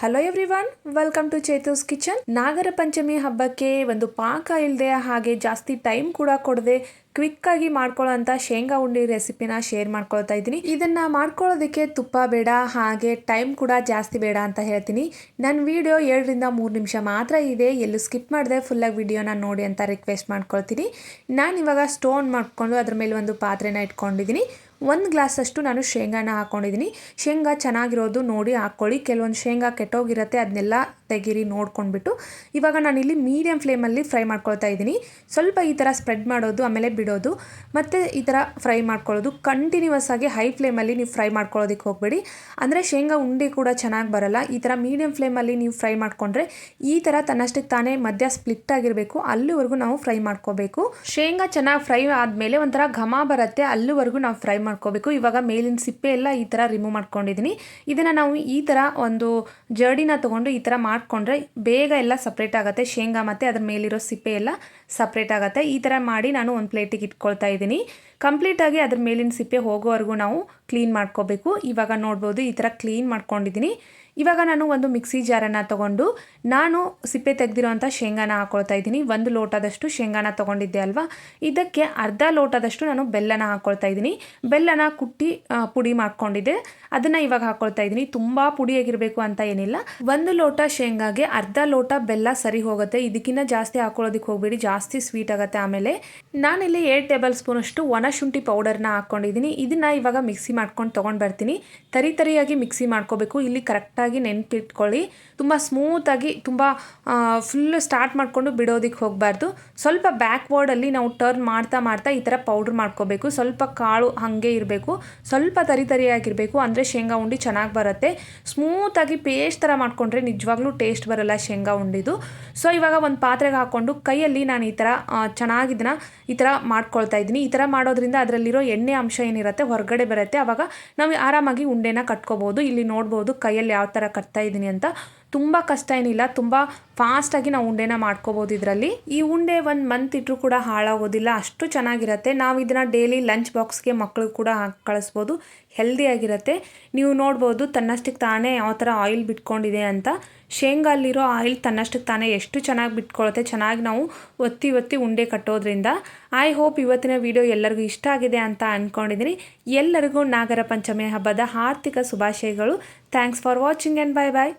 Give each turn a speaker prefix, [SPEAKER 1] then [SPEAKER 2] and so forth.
[SPEAKER 1] Hello everyone, welcome to Chethu's kitchen. Nagara Panchami ಹಬ್ಬಕ್ಕೆ ಒಂದು ಪಾಕ ಇಲ್ಲದೆ ಹಾಗೆ ಜಾಸ್ತಿ ಟೈಮ್ ಕೂಡ ಕೊಡದೆ ಕ್ವಿಕ್ ಆಗಿ ಮಾಡ್ಕೊಳ್ಳೋಂಥ ಶೇಂಗಾ ಉಂಡೆ ರೆಸಿಪಿನ ಶೇರ್ ಮಾಡ್ಕೊಳ್ತಾ ಇದ್ದೀನಿ. ಇದನ್ನ ಮಾಡ್ಕೊಳ್ಳೋದಕ್ಕೆ ತುಪ್ಪ ಬೇಡ, ಹಾಗೆ ಟೈಮ್ ಕೂಡ ಜಾಸ್ತಿ ಬೇಡ ಅಂತ ಹೇಳ್ತೀನಿ. ನನ್ನ ವಿಡಿಯೋ 2-3 ನಿಮಿಷ ಮಾತ್ರ ಇದೆ, ಎಲ್ಲೂ ಸ್ಕಿಪ್ ಮಾಡದೆ ಫುಲ್ಲಾಗಿ ವಿಡಿಯೋನ ನೋಡಿ ಅಂತ ರಿಕ್ವೆಸ್ಟ್ ಮಾಡ್ಕೊಳ್ತೀನಿ. ನಾನು ಇವಾಗ ಸ್ಟೋನ್ ಮಾಡ್ಕೊಂಡು ಅದ್ರ ಮೇಲೆ ಒಂದು ಪಾತ್ರೆನ ಇಟ್ಕೊಂಡಿದ್ದೀನಿ. 1 ಗ್ಲಾಸ್ ಅಷ್ಟು ನಾನು ಶೇಂಗಾನ ಹಾಕೊಂಡಿದ್ದೀನಿ. ಶೇಂಗಾ ಚೆನ್ನಾಗಿರೋದು ನೋಡಿ ಹಾಕ್ಕೊಳ್ಳಿ. ಕೆಲವೊಂದು ಶೇಂಗಾ ಕೆಟ್ಟೋಗಿರುತ್ತೆ, ಅದನ್ನೆಲ್ಲ ತೆಗೀರಿ ನೋಡ್ಕೊಂಡ್ಬಿಟ್ಟು. ಇವಾಗ ನಾನಿಲ್ಲಿ ಮೀಡಿಯಂ ಫ್ಲೇಮಲ್ಲಿ ಫ್ರೈ ಮಾಡ್ಕೊಳ್ತಾ ಇದ್ದೀನಿ. ಸ್ವಲ್ಪ ಈ ಥರ ಸ್ಪ್ರೆಡ್ ಮಾಡೋದು, ಆಮೇಲೆ ಬಿಡೋದು, ಮತ್ತು ಈ ಥರ ಫ್ರೈ ಮಾಡ್ಕೊಳ್ಳೋದು. ಕಂಟಿನ್ಯೂಸ್ ಆಗಿ ಹೈ ಫ್ಲೇಮಲ್ಲಿ ನೀವು ಫ್ರೈ ಮಾಡ್ಕೊಳ್ಳೋದಕ್ಕೆ ಹೋಗಬೇಡಿ, ಅಂದರೆ ಶೇಂಗಾ ಉಂಡೆ ಕೂಡ ಚೆನ್ನಾಗಿ ಬರಲ್ಲ. ಈ ಥರ ಮೀಡಿಯಂ ಫ್ಲೇಮಲ್ಲಿ ನೀವು ಫ್ರೈ ಮಾಡಿಕೊಂಡ್ರೆ ಈ ಥರ ತನ್ನಷ್ಟಕ್ಕೆ ತಾನೇ ಮಧ್ಯ ಸ್ಪ್ಲಿಟ್ ಆಗಿರಬೇಕು, ಅಲ್ಲಿವರೆಗೂ ನಾವು ಫ್ರೈ ಮಾಡ್ಕೋಬೇಕು. ಶೇಂಗಾ ಚೆನ್ನಾಗಿ ಫ್ರೈ ಆದಮೇಲೆ ಒಂಥರ ಘಮ ಬರುತ್ತೆ, ಅಲ್ಲಿವರೆಗೂ ನಾವು ಫ್ರೈ ಮಾಡ್ಕೋಬೇಕು. ಇವಾಗ ಮೇಲಿನ ಸಿಪ್ಪೆ ಎಲ್ಲ ಈ ಥರ ರಿಮೂವ್ ಮಾಡ್ಕೊಂಡಿದ್ದೀನಿ. ಇದನ್ನು ನಾವು ಈ ಥರ ಒಂದು ಜರ್ಡಿನ ತೊಗೊಂಡು ಈ ಥರ ಮಾಡಿಕೊಂಡ್ರೆ ಬೇಗ ಎಲ್ಲ ಸಪ್ರೇಟ್ ಆಗುತ್ತೆ. ಶೇಂಗಾ ಮತ್ತು ಅದ್ರ ಮೇಲಿರೋ ಸಿಪ್ಪೆ ಎಲ್ಲ ಸಪ್ರೇಟ್ ಆಗುತ್ತೆ. ಈ ಥರ ಮಾಡಿ ನಾನು ಒಂದು ಪ್ಲೇಟಿಗೆ ಇಟ್ಕೊಳ್ತಾ ಇದ್ದೀನಿ. ಕಂಪ್ಲೀಟಾಗಿ ಅದ್ರ ಮೇಲಿನ ಸಿಪ್ಪೆ ಹೋಗೋವರೆಗೂ ನಾವು ಕ್ಲೀನ್ ಮಾಡ್ಕೋಬೇಕು. ಇವಾಗ ನೋಡ್ಬೋದು ಈ ಥರ ಕ್ಲೀನ್ ಮಾಡ್ಕೊಂಡಿದ್ದೀನಿ. ಇವಾಗ ನಾನು ಒಂದು ಮಿಕ್ಸಿ ಜಾರನ್ನು ತೊಗೊಂಡು ನಾನು ಸಿಪ್ಪೆ ತೆಗೆದಿರೋಂಥ ಶೇಂಗಾನ ಹಾಕ್ಕೊಳ್ತಾ ಇದ್ದೀನಿ. 1 ಲೋಟದಷ್ಟು ಶೇಂಗಾನ ತೊಗೊಂಡಿದ್ದೆ ಅಲ್ವಾ, ಇದಕ್ಕೆ ಅರ್ಧ ಲೋಟದಷ್ಟು ನಾನು ಬೆಲ್ಲನ ಹಾಕ್ಕೊಳ್ತಾ ಇದ್ದೀನಿ. ಬೆಲ್ಲನ ಕುಟ್ಟಿ ಪುಡಿ ಮಾಡ್ಕೊಂಡಿದ್ದೆ, ಅದನ್ನು ಇವಾಗ ಹಾಕ್ಕೊಳ್ತಾ ಇದ್ದೀನಿ. ತುಂಬ ಪುಡಿಯಾಗಿರಬೇಕು ಅಂತ ಏನಿಲ್ಲ. 1 ಲೋಟ ಶೇಂಗಾಗೆ ಅರ್ಧ ಲೋಟ ಬೆಲ್ಲ ಸರಿ ಹೋಗುತ್ತೆ. ಇದಕ್ಕಿಂತ ಜಾಸ್ತಿ ಹಾಕ್ಕೊಳ್ಳೋದಕ್ಕೆ ಹೋಗಬೇಡಿ, ಜಾಸ್ತಿ ಸ್ವೀಟ್ ಆಗುತ್ತೆ. ಆಮೇಲೆ ನಾನಿಲ್ಲಿ 7 ಟೇಬಲ್ ಸ್ಪೂನ್ ಅಷ್ಟು ಒಣ ಶುಂಠಿ ಪೌಡರ್ನ ಹಾಕ್ಕೊಂಡಿದ್ದೀನಿ. ಇದನ್ನು ಇವಾಗ ಮಿಕ್ಸಿ ಮಾಡ್ಕೊಂಡು ತೊಗೊಂಡು ಬರ್ತೀನಿ. ತರಿಯಾಗಿ ಮಿಕ್ಸಿ ಮಾಡ್ಕೋಬೇಕು. ಇಲ್ಲಿ ಕರೆಕ್ಟಾಗಿ ನೆನಪಿಟ್ಕೊಳ್ಳಿ, ತುಂಬ ಸ್ಮೂತಾಗಿ, ತುಂಬ ಫುಲ್ ಸ್ಟಾರ್ಟ್ ಮಾಡಿಕೊಂಡು ಬಿಡೋದಕ್ಕೆ ಹೋಗಬಾರ್ದು. ಸ್ವಲ್ಪ ಬ್ಯಾಕ್ವರ್ಡಲ್ಲಿ ನಾವು ಟರ್ನ್ ಮಾಡ್ತಾ ಈ ಥರ ಪೌಡ್ರ್ ಮಾಡ್ಕೋಬೇಕು. ಸ್ವಲ್ಪ ಕಾಳು ಹಾಗೆ ಇರಬೇಕು, ಸ್ವಲ್ಪ ತರಿಯಾಗಿರಬೇಕು, ಅಂದರೆ ಶೇಂಗಾ ಉಂಡೆ ಚೆನ್ನಾಗಿ ಬರುತ್ತೆ. ಸ್ಮೂತಾಗಿ ಪೇಸ್ಟ್ ಥರ ಮಾಡಿಕೊಂಡ್ರೆ ನಿಜವಾಗ್ಲೂ ಟೇಸ್ಟ್ ಬರಲ್ಲ ಶೇಂಗಾ ಉಂಡಿದು. ಸೊ ಇವಾಗ ಒಂದು ಪಾತ್ರೆಗೆ ಹಾಕ್ಕೊಂಡು ಕೈಯಲ್ಲಿ ನಾನು ಈ ಥರ ಚೆನ್ನಾಗಿ ಇದನ್ನು ಈ ಥರ ಮಾಡ್ಕೊಳ್ತಾ ಇದ್ದೀನಿ. ಈ ಥರ ಮಾಡೋದ್ರಿಂದ ಅದರಲ್ಲಿರೋ ಎಣ್ಣೆ ಅಂಶ ಏನಿರುತ್ತೆ ಹೊರಗಡೆ ಬರುತ್ತೆ. ಆವಾಗ ನಾವು ಆರಾಮಾಗಿ ಉಂಡೆನ ಕಟ್ಕೋಬೋದು. ಇಲ್ಲಿ ನೋಡ್ಬೋದು ಕೈಯಲ್ಲಿ ಯಾವ ಥರ ಕಟ್ತಾ ಇದ್ದೀನಿ ಅಂತ. ತುಂಬ ಕಷ್ಟ ಏನಿಲ್ಲ, ತುಂಬ ಫಾಸ್ಟಾಗಿ ನಾವು ಉಂಡೆನ ಮಾಡ್ಕೋಬೋದು ಇದರಲ್ಲಿ. ಈ ಉಂಡೆ 1 ಮಂತ್ ಇಟ್ಟರು ಕೂಡ ಹಾಳಾಗೋದಿಲ್ಲ, ಅಷ್ಟು ಚೆನ್ನಾಗಿರುತ್ತೆ. ನಾವು ಇದನ್ನು ಡೈಲಿ ಲಂಚ್ ಬಾಕ್ಸ್ಗೆ ಮಕ್ಕಳಿಗೆ ಕೂಡ ಹಾಕಿ ಕಳಿಸ್ಬೋದು, ಹೆಲ್ದಿಯಾಗಿರುತ್ತೆ. ನೀವು ನೋಡ್ಬೋದು ತನ್ನಷ್ಟಕ್ಕೆ ತಾನೇ ಯಾವ ಥರ ಆಯಿಲ್ ಬಿಟ್ಕೊಂಡಿದೆ ಅಂತ. ಶೇಂಗಲ್ಲಿರೋ ಆಯಿಲ್ ತನ್ನಷ್ಟಕ್ಕೆ ತಾನೇ ಎಷ್ಟು ಚೆನ್ನಾಗಿ ಬಿಟ್ಕೊಳ್ಳುತ್ತೆ, ಚೆನ್ನಾಗಿ ನಾವು ಒತ್ತಿ ಉಂಡೆ ಕಟ್ಟೋದ್ರಿಂದ. ಐ ಹೋಪ್ ಇವತ್ತಿನ ವಿಡಿಯೋ ಎಲ್ಲರಿಗೂ ಇಷ್ಟ ಆಗಿದೆ ಅಂತ ಅಂದ್ಕೊಂಡಿದ್ದೀನಿ. ಎಲ್ಲರಿಗೂ ನಾಗರ ಪಂಚಮಿ ಹಬ್ಬದ ಆರ್ಥಿಕ ಶುಭಾಶಯಗಳು. Thanks for watching and bye bye.